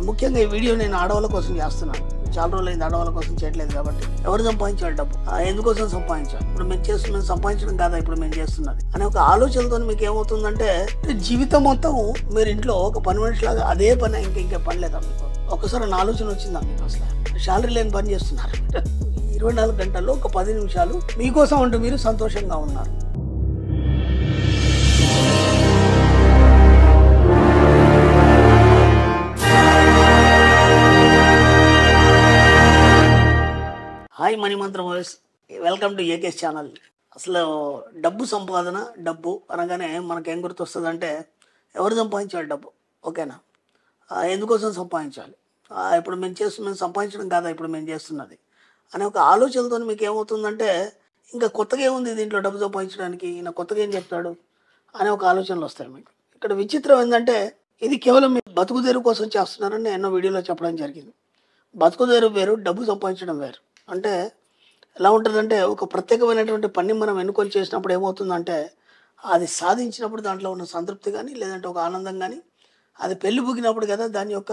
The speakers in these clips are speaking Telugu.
ముఖ్యంగా ఈ వీడియో నేను ఆడవాళ్ళ కోసం చేస్తున్నాను. చాలా రోజులైంది ఆడవాళ్ళ కోసం చేయట్లేదు కాబట్టి. ఎవరు సంపాదించాలి డబ్బు, ఎందుకోసం సంపాదించాలి, ఇప్పుడు మేము చేస్తున్నది సంపాదించడం కాదా ఇప్పుడు మేము చేస్తున్నది అనే ఒక ఆలోచనతో మీకు ఏమవుతుందంటే జీవితం మొత్తం మీరు ఇంట్లో ఒక పని మనిషిలాగా అదే పని ఇంకే పని లేదా మీకు. ఒకసారి నా ఆలోచన వచ్చిందా మీకు, అసలు శాలరీ లేని పని చేస్తున్నారు 24 గంటల్లో ఒక 10 నిమిషాలు మీకోసం అంటూ మీరు సంతోషంగా ఉన్నారు. హాయ్ మనీ మంత్రం voice, welcome to AKS channel. అసలు డబ్బు సంపాదన, డబ్బు అనగానే మనకేం గుర్తొస్తుంది అంటే ఎవరు సంపాదించాలి డబ్బు, ఓకేనా, ఎందుకోసం సంపాదించాలి, ఇప్పుడు మేము చేస్తున్నది సంపాదించడం కాదా ఇప్పుడు మేము చేస్తున్నది అనే ఒక ఆలోచనతో మీకు ఏమవుతుందంటే ఇంకా కొత్తగా ఏముంది దీంట్లో డబ్బు సంపాదించడానికి, ఈయన కొత్తగా ఏం చెప్తాడు అనే ఒక ఆలోచనలు వస్తాయి మీకు. ఇక్కడ విచిత్రం ఏంటంటే ఇది కేవలం మీరు బతుకుదేరు కోసం చేస్తున్నారని ఎన్నో వీడియోలో చెప్పడం జరిగింది. బతుకుదేరు వేరు, డబ్బు సంపాదించడం వేరు. అంటే ఎలా ఉంటుందంటే ఒక ప్రత్యేకమైనటువంటి పని మనం ఎన్నుకొని చేసినప్పుడు ఏమవుతుందంటే అది సాధించినప్పుడు దాంట్లో ఉన్న సంతృప్తి కానీ లేదంటే ఒక ఆనందం కానీ, అది పెళ్లి బుగినప్పుడు కదా దాని యొక్క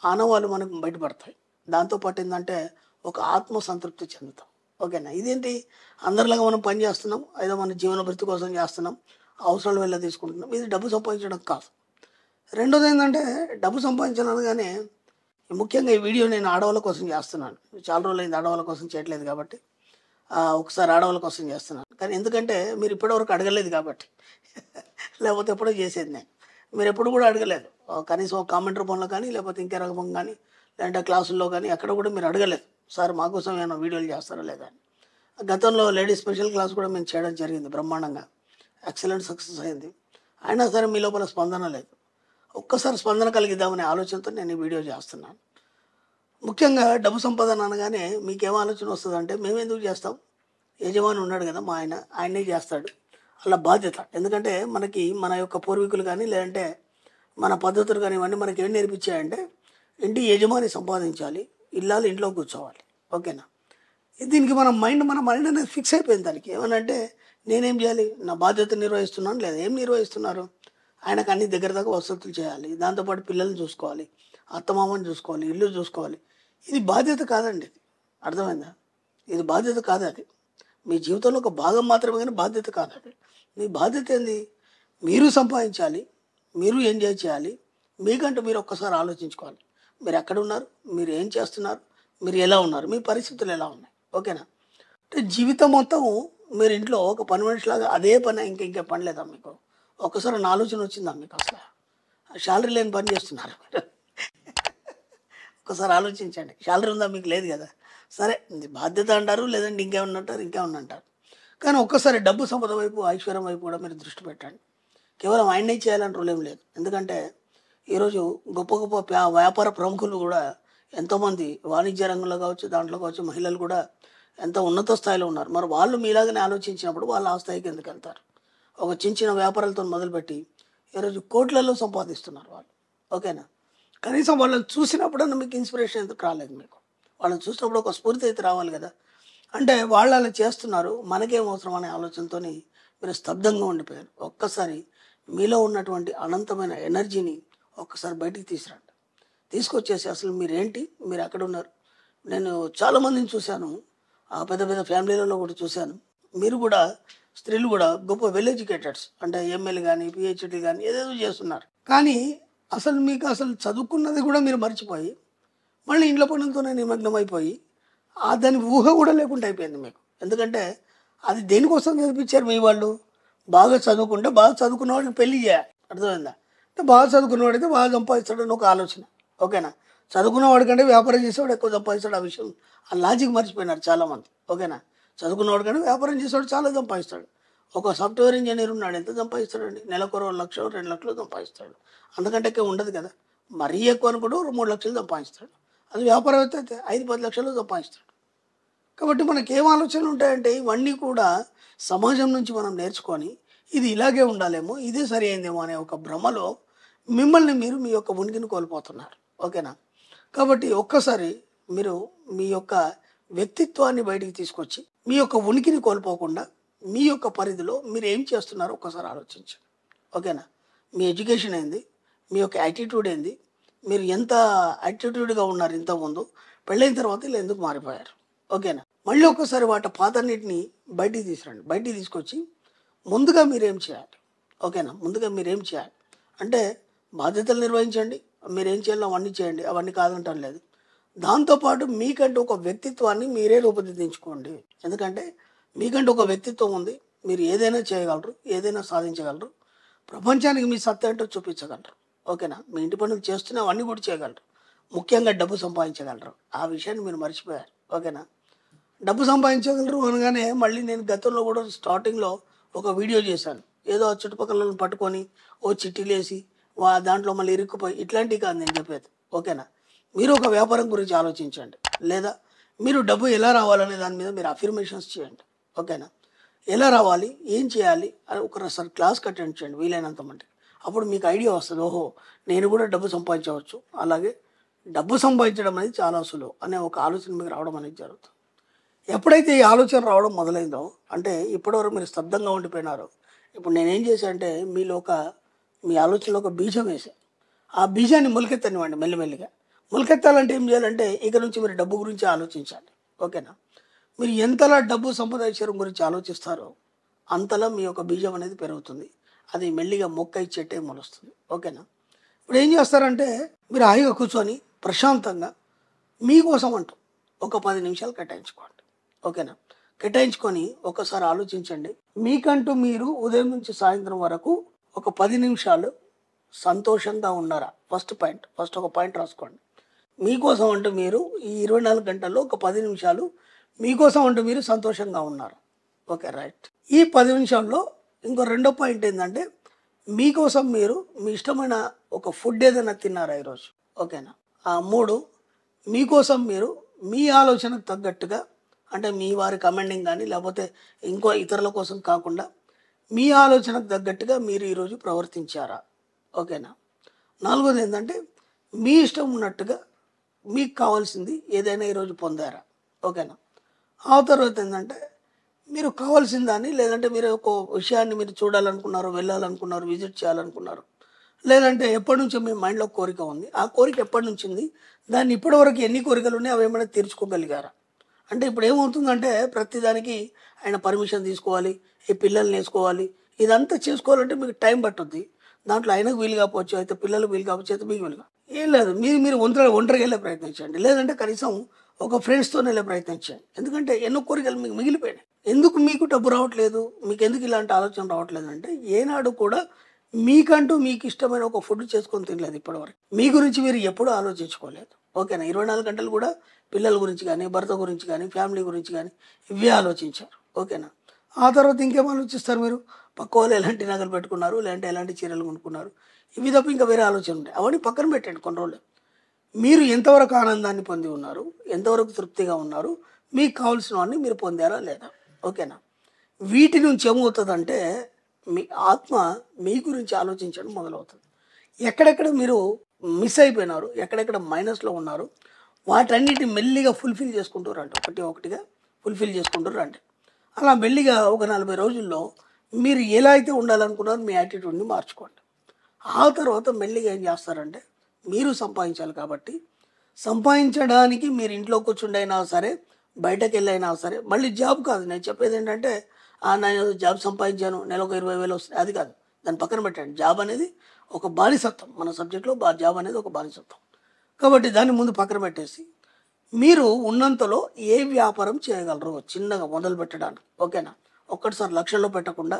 ఆనవాళ్ళు మనకు బయటపడతాయి. దాంతోపాటు ఏంటంటే ఒక ఆత్మ సంతృప్తి చెందుతాం, ఓకేనా. ఇదేంటి అందరిలాగా మనం పని చేస్తున్నాం, ఏదో మన జీవన భృతి కోసం చేస్తున్నాం, అవసరాలు వెళ్ళ తీసుకుంటున్నాం, ఇది డబ్బు సంపాదించడం కాదు. రెండోది ఏంటంటే డబ్బు సంపాదించాలనగానే ముఖ్యంగా ఈ వీడియో నేను ఆడవాళ్ళ కోసం చేస్తున్నాను. చాలా రోజులైంది ఆడవాళ్ళ కోసం చేయట్లేదు కాబట్టి ఒకసారి ఆడవాళ్ళ కోసం చేస్తున్నాను. కానీ ఎందుకంటే మీరు ఇప్పటివరకు అడగలేదు కాబట్టి లేకపోతే ఎప్పుడో చేసేది నేను. మీరు ఎప్పుడు కూడా అడగలేదు, కనీసం ఒక కామెంట్ రూపంలో కానీ లేకపోతే ఇంకే రకం కానీ లేదంటే క్లాసుల్లో కానీ ఎక్కడ కూడా మీరు అడగలేదు సార్ మా కోసం ఏమైనా వీడియోలు చేస్తారా లేదా అని. గతంలో లేడీస్ స్పెషల్ క్లాస్ కూడా మేము చేయడం జరిగింది, బ్రహ్మాండంగా ఎక్సలెంట్ సక్సెస్ అయింది. అయినా సరే మీ లోపల స్పందన లేదు. ఒక్కసారి స్పందన కలిగిద్దామనే ఆలోచనతో నేను ఈ వీడియో చేస్తున్నాను. ముఖ్యంగా డబ్బు సంపాదన అనగానే మీకేం ఆలోచన వస్తుంది అంటే మేము ఎందుకు చేస్తాం, యజమాని ఉన్నాడు కదా మా ఆయనే చేస్తాడు అలా బాధ్యత. ఎందుకంటే మనకి మన యొక్క పూర్వీకులు కానీ లేదంటే మన పద్ధతులు కానీ ఇవన్నీ మనకి ఏం నేర్పించాయంటే ఇంటి యజమాని సంపాదించాలి, ఇల్లాలు ఇంట్లో కూర్చోవాలి, ఓకేనా. దీనికి మన మైండ్ అనేది ఫిక్స్ అయిపోయింది. దానికి ఏమనంటే నేనేం చేయాలి, నా బాధ్యత నిర్వహిస్తున్నాను లేదా, ఏం నిర్వహిస్తున్నారు, ఆయనకు అన్ని దగ్గర దాకా వసతులు చేయాలి, దాంతోపాటు పిల్లల్ని చూసుకోవాలి, అత్తమామని చూసుకోవాలి, ఇల్లు చూసుకోవాలి. ఇది బాధ్యత కాదండి, ఇది అర్థమైందా, ఇది బాధ్యత కాదు. అది మీ జీవితంలో ఒక భాగం మాత్రమే కానీ బాధ్యత కాదు. అది మీ బాధ్యత ఏంది, మీరు సంపాదించాలి, మీరు ఎంజాయ్ చేయాలి. మీకంటూ మీరు ఒక్కసారి ఆలోచించుకోవాలి, మీరు ఎక్కడ ఉన్నారు, మీరు ఏం చేస్తున్నారు, మీరు ఎలా ఉన్నారు, మీ పరిస్థితులు ఎలా ఉన్నాయి, ఓకేనా. అంటే జీవితం మొత్తం మీరు ఇంట్లో ఒక పని మనిషిలాగా అదే పని ఇంకే పని లేదా మీకు. ఒక్కసారి నా ఆలోచన వచ్చిందా మీకు, అసలు శాలరీ లేని పని చేస్తున్నారు ఒకసారి ఆలోచించండి. శాలరీ ఉందా మీకు, లేదు కదా. సరే ఇది బాధ్యత అంటారు, లేదంటే ఇంకేమన్నా అంటారు. కానీ ఒక్కసారి డబ్బు సంపద వైపు, ఐశ్వర్యం వైపు కూడా మీరు దృష్టి పెట్టండి. కేవలం ఆయనే చేయాలని రూల్ ఏం లేదు. ఎందుకంటే ఈరోజు గొప్ప గొప్ప వ్యాపార ప్రముఖులు కూడా ఎంతోమంది వాణిజ్య రంగంలో కావచ్చు, దాంట్లో కావచ్చు, మహిళలు కూడా ఎంతో ఉన్నత స్థాయిలో ఉన్నారు. మరి వాళ్ళు మీలాగానే ఆలోచించినప్పుడు వాళ్ళు ఆ స్థాయికి ఎందుకు వెళ్తారు. ఒక చిన్న వ్యాపారాలతో మొదలుపెట్టి ఈరోజు కోట్లలో సంపాదిస్తున్నారు వాళ్ళు, ఓకేనా. కనీసం వాళ్ళని చూసినప్పుడన్నా మీకు ఇన్స్పిరేషన్ ఎందుకు రాలేదు మీకు, వాళ్ళని చూసినప్పుడు ఒక స్ఫూర్తి అయితే రావాలి కదా. అంటే వాళ్ళు అలా చేస్తున్నారు, మనకేం అవసరం అనే ఆలోచనతో మీరు స్తబ్దంగా ఉండిపోయారు. ఒక్కసారి మీలో ఉన్నటువంటి అనంతమైన ఎనర్జీని ఒక్కసారి బయటికి తీసుకొచ్చేసి అసలు మీరేంటి, మీరు ఎక్కడ ఉన్నారు. నేను చాలామందిని చూశాను, పెద్ద పెద్ద ఫ్యామిలీలలో కూడా చూశాను. మీరు కూడా స్త్రీలు కూడా గొప్ప వెల్ ఎడ్యుకేటెడ్స్, అంటే ఎంఏలు కానీ పిహెచ్డీ కానీ ఏదేదో చేస్తున్నారు. కానీ అసలు మీకు అసలు చదువుకున్నది కూడా మీరు మర్చిపోయి మళ్ళీ ఇంట్లో పనులతోనే నిమగ్నం అయిపోయి దాని ఊహ కూడా లేకుండా అయిపోయింది మీకు. ఎందుకంటే అది దేనికోసం చదివించారు మీ వాళ్ళు, బాగా చదువుకుంటే బాగా చదువుకున్న వాడిని పెళ్లి చేయాలి, అర్థమైందా. అంటే బాగా చదువుకున్నవాడైతే బాగా సంపాదిస్తాడని ఒక ఆలోచన, ఓకేనా. చదువుకున్నవాడి కంటే వ్యాపారం చేసేవాడు ఎక్కువ సంపాదిస్తాడు, ఆ విషయం ఆ లాజిక్ మర్చిపోయినారు చాలామంది, ఓకేనా. చదువుకున్నవాడు కంటే వ్యాపారం చేసేవాడు చాలా సంపాదిస్తాడు. ఒక సాఫ్ట్వేర్ ఇంజనీర్ ఉన్నాడు, ఎంత సంపాదిస్తాడండి, నెలకు 1 లక్ష 2 లక్షలు సంపాదిస్తాడు, అంతకంటే ఎక్కువ ఉండదు కదా. మరీ ఎక్కువ అనుకుంటూ 3 లక్షలు సంపాదిస్తాడు. అది వ్యాపారవేత్త అయితే 5-10 లక్షలు సంపాదిస్తాడు. కాబట్టి మనకి ఏం ఆలోచనలు ఉంటాయంటే ఇవన్నీ కూడా సమాజం నుంచి మనం నేర్చుకొని ఇది ఇలాగే ఉండాలేమో, ఇదే సరి అయిందేమో అనే ఒక భ్రమలో మిమ్మల్ని మీరు మీ యొక్క ఉనికిని కోల్పోతున్నారు, ఓకేనా. కాబట్టి ఒక్కసారి మీరు మీ యొక్క వ్యక్తిత్వాన్ని బయటికి తీసుకొచ్చి మీ యొక్క ఉనికిని కోల్పోకుండా మీ యొక్క పరిధిలో మీరు ఏం చేస్తున్నారో ఒక్కసారి ఆలోచించండి, ఓకేనా. మీ ఎడ్యుకేషన్ ఏంది, మీ యొక్క యాటిట్యూడ్ ఏంది, మీరు ఎంత యాటిట్యూడ్గా ఉన్నారు ఇంతకుముందు, పెళ్ళైన తర్వాత ఇలా ఎందుకు మారిపోయారు? ఓకేనా? మళ్ళీ ఒక్కసారి వాటి పాతన్నిటిని బయటికి తీసుకురండి. బయటికి తీసుకొచ్చి ముందుగా మీరేం చేయాలి? ఓకేనా? ముందుగా మీరేం చేయాలి అంటే బాధ్యతలు నిర్వహించండి. మీరేం చేయాలో అవన్నీ చేయండి. అవన్నీ కాదంటాం లేదు. దాంతోపాటు మీకంటూ ఒక వ్యక్తిత్వాన్ని మీరే రూపుదిద్దించుకోండి. ఎందుకంటే మీకంటూ ఒక వ్యక్తిత్వం ఉంది. మీరు ఏదైనా చేయగలరు, ఏదైనా సాధించగలరు. ప్రపంచానికి మీ సత్తా ఏంటో చూపించగలరు. ఓకేనా? మీ ఇంటి పనులు చేస్తూనే అవన్నీ కూడా చేయగలరు. ముఖ్యంగా డబ్బు సంపాదించగలరు. ఆ విషయాన్ని మీరు మర్చిపోయారు. ఓకేనా? డబ్బు సంపాదించగలరు అనగానే మళ్ళీ నేను గతంలో కూడా స్టార్టింగ్లో ఒక వీడియో చేశాను. ఏదో ఆ చుట్టుపక్కల పట్టుకొని ఓ చిట్టీలేసి దాంట్లో మళ్ళీ ఇరుక్కుపోయి ఇట్లాంటివి కాదు నేను చెప్పేది. ఓకేనా? మీరు ఒక వ్యాపారం గురించి ఆలోచించండి. లేదా మీరు డబ్బు ఎలా రావాలనే దాని మీద మీరు అఫర్మేషన్స్ చేయండి. ఓకేనా? ఎలా రావాలి, ఏం చేయాలి అని ఒకసారి క్లాస్కి అటెండ్ చేయండి వీలైనంత మంది. అప్పుడు మీకు ఐడియా వస్తుంది. ఓహో, నేను కూడా డబ్బు సంపాదించవచ్చు, అలాగే డబ్బు సంపాదించడం అనేది చాలా సులువు అనే ఒక ఆలోచన మీకు రావడం అనేది జరుగుతుంది. ఎప్పుడైతే ఈ ఆలోచన రావడం మొదలైందో, అంటే ఇప్పటివరకు మీరు స్తబ్దంగా ఉండిపోయినారో, ఇప్పుడు నేనేం చేశాను అంటే మీ ఆలోచనలో ఒక బీజం వేసాను. ఆ బీజాన్ని మొలకెత్తనివ్వండి మెల్లిమెల్లిగా. మొలకెత్తాలంటే ఏం చేయాలంటే ఇక నుంచి మీరు డబ్బు గురించి ఆలోచించాలి. ఓకేనా? మీరు ఎంతలా డబ్బు సంపాదించడం గురించి ఆలోచిస్తారో అంతలా మీ యొక్క బీజం అనేది పెరుగుతుంది. అది మెల్లిగా మొక్క చెట్టే మొలుస్తుంది. ఓకేనా? ఇప్పుడు ఏం చేస్తారంటే మీరు హాయిగా కూర్చొని ప్రశాంతంగా మీకోసం అంటూ ఒక 10 నిమిషాలు కేటాయించుకోండి. ఓకేనా? కేటాయించుకొని ఒకసారి ఆలోచించండి. మీకంటూ మీరు ఉదయం నుంచి సాయంత్రం వరకు ఒక 10 నిమిషాలు సంతోషంగా ఉన్నారా? ఫస్ట్ ఒక పాయింట్ రాసుకోండి. మీకోసం అంటూ మీరు ఈ 24 గంటల్లో ఒక 10 నిమిషాలు మీకోసం అంటూ మీరు సంతోషంగా ఉన్నారు. Okay, right. ఈ 10 నిమిషాల్లో ఇంకో రెండో పాయింట్ ఏంటంటే మీకోసం మీరు మీ ఇష్టమైన ఒక ఫుడ్ ఏదైనా తిన్నారా ఈరోజు? ఓకేనా? 3 మీకోసం మీరు మీ ఆలోచనకు తగ్గట్టుగా, అంటే మీ వారి కమెండింగ్ కానీ లేకపోతే ఇంకో ఇతరుల కోసం కాకుండా మీ ఆలోచనకు తగ్గట్టుగా మీరు ఈరోజు ప్రవర్తించారా? ఓకేనా? 4వది ఏంటంటే మీ ఇష్టం ఉన్నట్టుగా మీకు కావాల్సింది ఏదైనా ఈరోజు పొందారా? ఓకేనా? ఆ తర్వాత ఏంటంటే మీరు కావాల్సిన దాన్ని, లేదంటే మీరు ఒక విషయాన్ని మీరు చూడాలనుకున్నారు, వెళ్ళాలనుకున్నారు, విజిట్ చేయాలనుకున్నారు, లేదంటే ఎప్పటి నుంచో మీ మైండ్లో కోరిక ఉంది. ఆ కోరిక ఎప్పటి నుంచి ఉంది, దాన్ని ఇప్పటివరకు ఎన్ని కోరికలు ఉన్నాయి అవి ఏమైనా తీర్చుకోగలిగారా? అంటే ఇప్పుడు ఏమవుతుందంటే ప్రతిదానికి ఆయన పర్మిషన్ తీసుకోవాలి, ఈ పిల్లల్ని వేసుకోవాలి, ఇదంతా చేసుకోవాలంటే మీకు టైం పట్టుద్ది. దాంట్లో ఆయనకు వీలు కాకపోవచ్చు, అయితే పిల్లలకు వీలు కావచ్చు, అయితే మీకు వీలుగా ఏం లేదు. మీరు ఒంటరిగా వెళ్ళే ప్రయత్నించండి, లేదంటే కనీసం ఒక ఫ్రెండ్స్తోనే వెళ్ళే ప్రయత్నించండి. ఎందుకంటే ఎన్నో కోరికలు మీకు మిగిలిపోయినాయి. ఎందుకు మీకు డబ్బు రావట్లేదు, మీకు ఎందుకు ఇలాంటి ఆలోచన రావట్లేదు అంటే ఏనాడు కూడా మీకంటూ మీకు ఇష్టమైన ఒక ఫుడ్ చేసుకొని తినలేదు ఇప్పటివరకు. మీ గురించి మీరు ఎప్పుడూ ఆలోచించుకోలేదు. ఓకేనా? 24 గంటలు కూడా పిల్లల గురించి కానీ, భర్త గురించి కానీ, ఫ్యామిలీ గురించి కానీ ఇవే ఆలోచించారు. ఓకేనా? ఆ తర్వాత ఇంకేం ఆలోచిస్తారు మీరు? పక్క వాళ్ళు ఎలాంటి నగలు పెట్టుకున్నారు, లేదంటే ఎలాంటి చీరలు కొనుక్కున్నారు, ఇవి తప్ప ఇంకా వేరే ఆలోచన ఉంటాయి. అవన్నీ పక్కన పెట్టండి కొన్ని రోజులు. మీరు ఎంతవరకు ఆనందాన్ని పొంది ఉన్నారు, ఎంతవరకు తృప్తిగా ఉన్నారు, మీకు కావాల్సినవన్నీ మీరు పొందారా లేదా? ఓకేనా? వీటి నుంచి ఏమవుతుందంటే మీ ఆత్మ మీ గురించి ఆలోచించడం మొదలవుతుంది. ఎక్కడెక్కడ మీరు మిస్ అయిపోయినారు, ఎక్కడెక్కడ మైనస్లో ఉన్నారు, వాటన్నిటిని మెల్లిగా ఫుల్ఫిల్ చేసుకుంటూ రండి. ఒకటిగా ఫుల్ఫిల్ చేసుకుంటూ రండి. అలా మెల్లిగా ఒక 40 రోజుల్లో మీరు ఎలా అయితే ఉండాలనుకున్నారో మీ యాటిట్యూడ్ని మార్చుకోండి. ఆ తర్వాత మెల్లిగా ఏం చేస్తారంటే మీరు సంపాదించాలి కాబట్టి సంపాదించడానికి మీరు ఇంట్లో కూర్చుండైనా సరే, బయటకు వెళ్ళైనా సరే, మళ్ళీ జాబ్ కాదు నేను చెప్పేది ఏంటంటే నేను జాబ్ సంపాదించాను, నెలకు 20,000 వస్తుంది, అది కాదు. దాన్ని పక్కన పెట్టండి. జాబ్ అనేది ఒక బానిసత్వం. మన సబ్జెక్ట్లో జాబ్ అనేది ఒక బానిసత్వం. కాబట్టి దాన్ని ముందు పక్కన పెట్టేసి మీరు ఉన్నంతలో ఏ వ్యాపారం చేయగలరు చిన్నగా మొదలు పెట్టడానికి. ఓకేనా? ఒక్కటిసారి లక్షల్లో పెట్టకుండా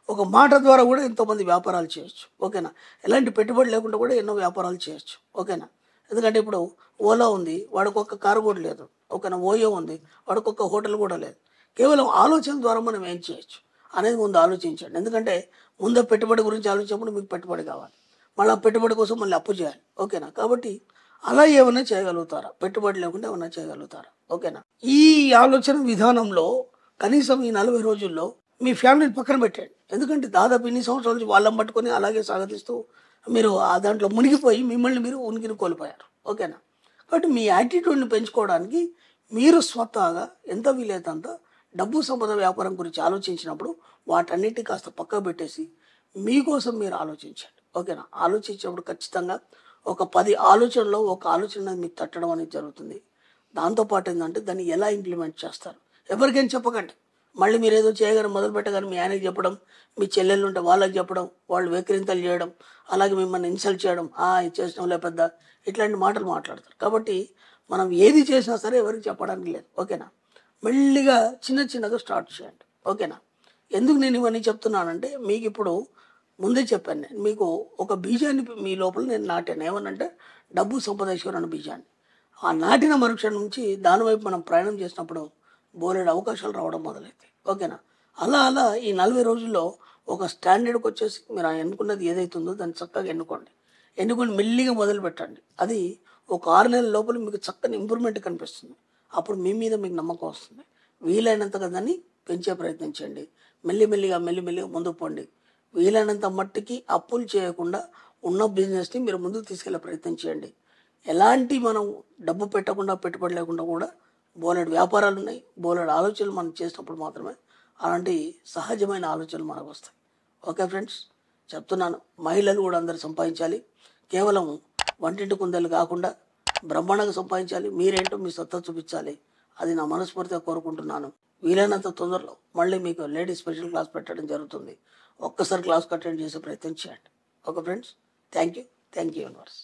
ఒక మాట ద్వారా కూడా ఎంతోమంది వ్యాపారాలు చేయొచ్చు. ఓకేనా? ఎలాంటి పెట్టుబడి లేకుండా కూడా ఎన్నో వ్యాపారాలు చేయొచ్చు. ఓకేనా? ఎందుకంటే ఇప్పుడు ఓలా ఉంది, వాడికి ఒక్క కారు కూడా లేదు. ఓకేనా? ఓయో ఉంది, వాడికి ఒక్క హోటల్ కూడా లేదు. కేవలం ఆలోచన ద్వారా మనం ఏం చేయొచ్చు అనేది ముందు ఆలోచించండి. ఎందుకంటే ముందు పెట్టుబడి గురించి ఆలోచించినప్పుడు మీకు పెట్టుబడి కావాలి, మళ్ళీ ఆ పెట్టుబడి కోసం మళ్ళీ అప్పు చేయాలి. ఓకేనా? కాబట్టి అలా ఏమైనా చేయగలుగుతారా? పెట్టుబడి లేకుండా ఏమైనా చేయగలుగుతారా? ఓకేనా? ఈ ఆలోచన విధానంలో కనీసం ఈ 40 రోజుల్లో మీ ఫ్యామిలీని పక్కన పెట్టండి. ఎందుకంటే దాదాపు ఇన్ని సంవత్సరాల నుంచి వాళ్ళని పట్టుకొని అలాగే సాగతిస్తూ మీరు ఆ దాంట్లో మునిగిపోయి మిమ్మల్ని మీరు ఉనికిని కోల్పోయారు. ఓకేనా? కాబట్టి మీ యాటిట్యూడ్ని పెంచుకోవడానికి మీరు స్వతహాగా ఎంత వీలైతే అంత డబ్బు సంపద వ్యాపారం గురించి ఆలోచించినప్పుడు వాటన్నిటిని కాస్త పక్కకు పెట్టేసి మీకోసం మీరు ఆలోచించండి. ఓకేనా? ఆలోచించినప్పుడు ఖచ్చితంగా ఒక 10 ఆలోచనలో ఒక ఆలోచన మీకు తట్టడం అనేది జరుగుతుంది. దాంతోపాటు ఏంటంటే దాన్ని ఎలా ఇంప్లిమెంట్ చేస్తారు ఎవరికైనా చెప్పకండి. మళ్ళీ మీరు ఏదో చేయగానే మొదలు పెట్టగానే మీ ఆయనకి చెప్పడం, మీ చెల్లెళ్ళు ఉంటే వాళ్ళకి చెప్పడం, వాళ్ళు వెక్కిరింతలు చేయడం, అలాగే మిమ్మల్ని ఇన్సల్ట్ చేయడం, ఇది చేసినాంలే పెద్ద, ఇట్లాంటి మాటలు మాట్లాడతారు. కాబట్టి మనం ఏది చేసినా సరే ఎవరికి చెప్పడానికి లేదు. ఓకేనా? మెల్లిగా చిన్న చిన్నగా స్టార్ట్ చేయండి. ఓకేనా? ఎందుకు నేను ఇవన్నీ చెప్తున్నానంటే మీకు ఇప్పుడు ముందే చెప్పాను. నేను మీకు ఒక బీజాన్ని మీ లోపల నేను నాటాను. ఏమనంటే డబ్బు సంపదేశ్వర్ అనే బీజాన్ని. ఆ నాటిన మరుక్షణం నుంచి దాని వైపు మనం ప్రయాణం చేసినప్పుడు బోలెడు అవకాశాలు రావడం మొదలైతాయి. ఓకేనా? అలా అలా ఈ 40 రోజుల్లో ఒక స్టాండర్డ్కి వచ్చేసి మీరు ఎన్నుకున్నది ఏదైతుందో దాన్ని చక్కగా ఎన్నుకొని మెల్లిగా మొదలు పెట్టండి. అది ఒక 6 నెలల లోపల మీకు చక్కని ఇంప్రూవ్మెంట్ కనిపిస్తుంది. అప్పుడు మీ మీద మీకు నమ్మకం వస్తుంది. వీలైనంతగా దాన్ని పెంచే ప్రయత్నం చేయండి. మెల్లిమెల్లిగా ముందుకు పోండి. వీలైనంత మట్టికి అప్పులు చేయకుండా ఉన్న బిజినెస్ని మీరు ముందుకు తీసుకెళ్లే ప్రయత్నం చేయండి. ఎలాంటి మనం డబ్బు పెట్టకుండా పెట్టుబడి లేకుండా కూడా బోలెడు వ్యాపారాలు ఉన్నాయి. బోలెడు ఆలోచనలు మనం చేసినప్పుడు మాత్రమే అలాంటి సహజమైన ఆలోచనలు మనకు వస్తాయి. ఓకే ఫ్రెండ్స్, చెప్తున్నాను, మహిళలు కూడా అందరూ సంపాదించాలి. కేవలం వంటింటి కుందలు కాకుండా బ్రహ్మాండంగా సంపాదించాలి. మీరేంటో మీ సత్తా చూపించాలి. అది నా మనస్ఫూర్తిగా కోరుకుంటున్నాను. వీలైనంత తొందరలో మళ్ళీ మీకు లేడీస్ స్పెషల్ క్లాస్ పెట్టడం జరుగుతుంది. ఒక్కసారి క్లాస్ అటెండ్ చేసే ప్రయత్నం చేయండి. Okay friends, thank you universe.